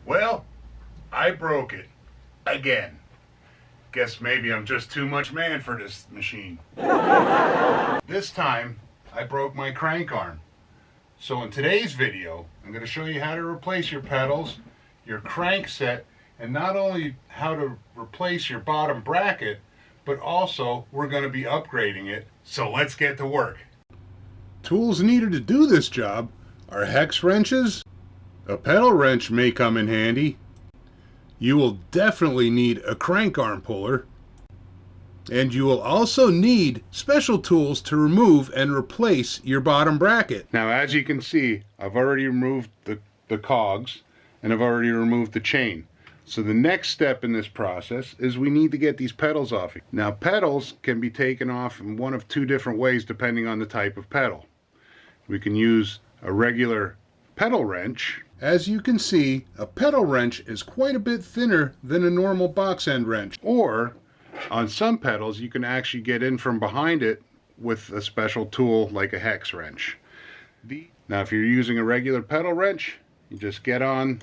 Well, I broke it. Again. Guess maybe I'm just too much man for this machine. This time, I broke my crank arm. So in today's video, I'm going to show you how to replace your pedals, your crank set, and not only how to replace your bottom bracket, but also we're going to be upgrading it. So let's get to work. Tools needed to do this job are hex wrenches. A pedal wrench may come in handy. You will definitely need a crank arm puller. And you will also need special tools to remove and replace your bottom bracket. Now, as you can see, I've already removed the cogs and I've already removed the chain. So the next step in this process is we need to get these pedals off. Now, pedals can be taken off in one of two different ways depending on the type of pedal. We can use a regular pedal wrench. As you can see, a pedal wrench is quite a bit thinner than a normal box end wrench. Or, on some pedals, you can actually get in from behind it with a special tool like a hex wrench. Now, if you're using a regular pedal wrench, you just get on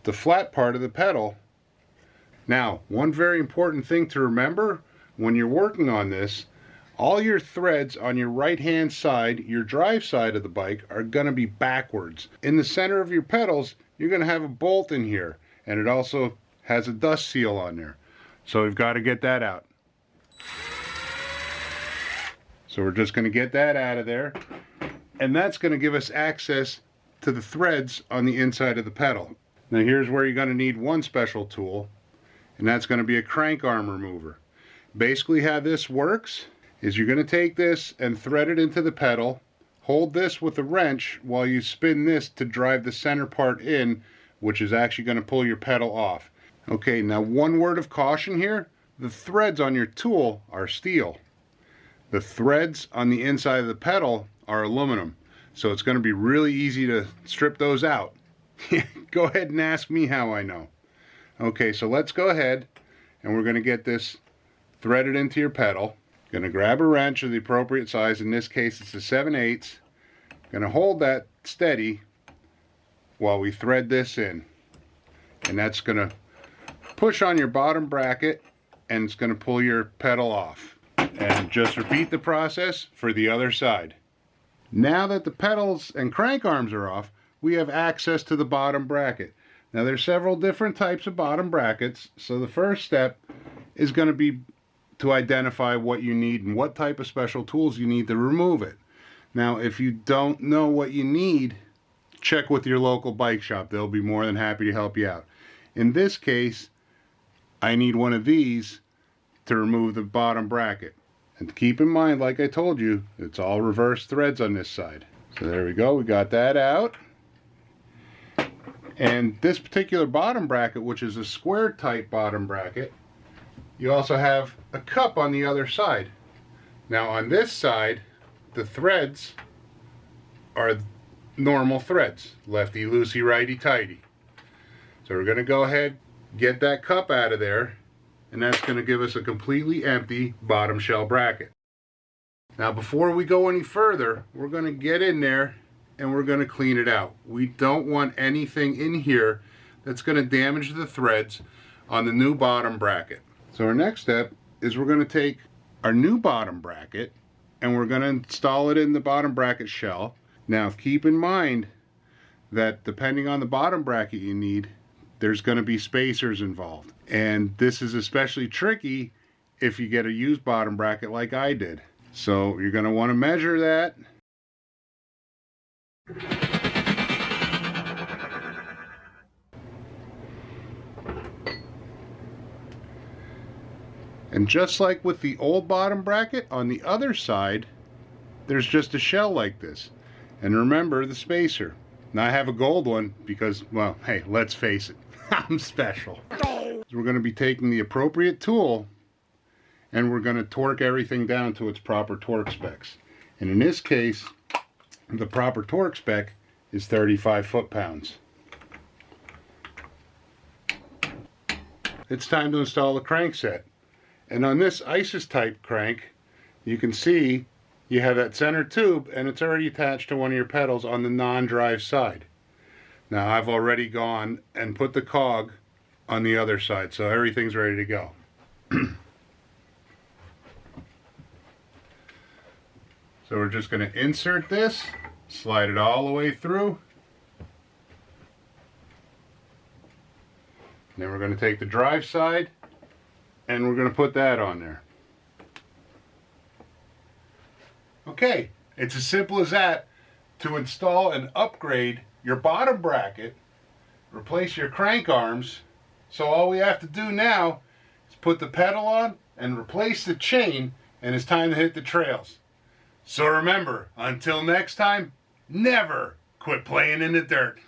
the flat part of the pedal. Now, one very important thing to remember when you're working on this, all your threads on your right hand side, your drive side of the bike, are going to be backwards. In the center of your pedals, you're going to have a bolt in here, and it also has a dust seal on there. So we've got to get that out. So we're just going to get that out of there, and that's going to give us access to the threads on the inside of the pedal. Now here's where you're going to need one special tool, and that's going to be a crank arm remover. Basically how this works is you're going to take this and thread it into the pedal, hold this with a wrench while you spin this to drive the center part in, which is actually going to pull your pedal off. Okay, now one word of caution here, the threads on your tool are steel. The threads on the inside of the pedal are aluminum, so it's going to be really easy to strip those out. Go ahead and ask me how I know. Okay, so let's go ahead and we're going to get this threaded into your pedal. Going to grab a wrench of the appropriate size. In this case, it's a 7/8. Going to hold that steady while we thread this in. And that's going to push on your bottom bracket and it's going to pull your pedal off. And just repeat the process for the other side. Now that the pedals and crank arms are off, we have access to the bottom bracket. Now there's several different types of bottom brackets. So the first step is going to be to identify what you need and what type of special tools you need to remove it. Now, if you don't know what you need, check with your local bike shop. They'll be more than happy to help you out. In this case, I need one of these to remove the bottom bracket. And keep in mind, like I told you, it's all reverse threads on this side. So there we go, we got that out. And this particular bottom bracket, which is a square type bottom bracket, you also have a cup on the other side. Now on this side, the threads are normal threads. Lefty loosey, righty tighty. So we're going to go ahead, get that cup out of there, and that's going to give us a completely empty bottom shell bracket. Now before we go any further, we're going to get in there and we're going to clean it out. We don't want anything in here that's going to damage the threads on the new bottom bracket. So our next step is we're going to take our new bottom bracket and we're going to install it in the bottom bracket shell. Now keep in mind that depending on the bottom bracket you need, there's going to be spacers involved. And this is especially tricky if you get a used bottom bracket like I did. So you're going to want to measure that. And just like with the old bottom bracket, on the other side, there's just a shell like this. And remember the spacer. Now I have a gold one because, well, hey, let's face it, I'm special. So we're going to be taking the appropriate tool and we're going to torque everything down to its proper torque specs. And in this case, the proper torque spec is 35 foot-pounds. It's time to install the crankset. And on this ISIS type crank, you can see you have that center tube and it's already attached to one of your pedals on the non-drive side. Now I've already gone and put the cog on the other side, so everything's ready to go. So we're just going to insert this, slide it all the way through. Then we're going to take the drive side and we're going to put that on there. Okay, it's as simple as that to install and upgrade your bottom bracket, replace your crank arms. So all we have to do now is put the pedal on and replace the chain, and it's time to hit the trails. So remember, until next time, never quit playing in the dirt.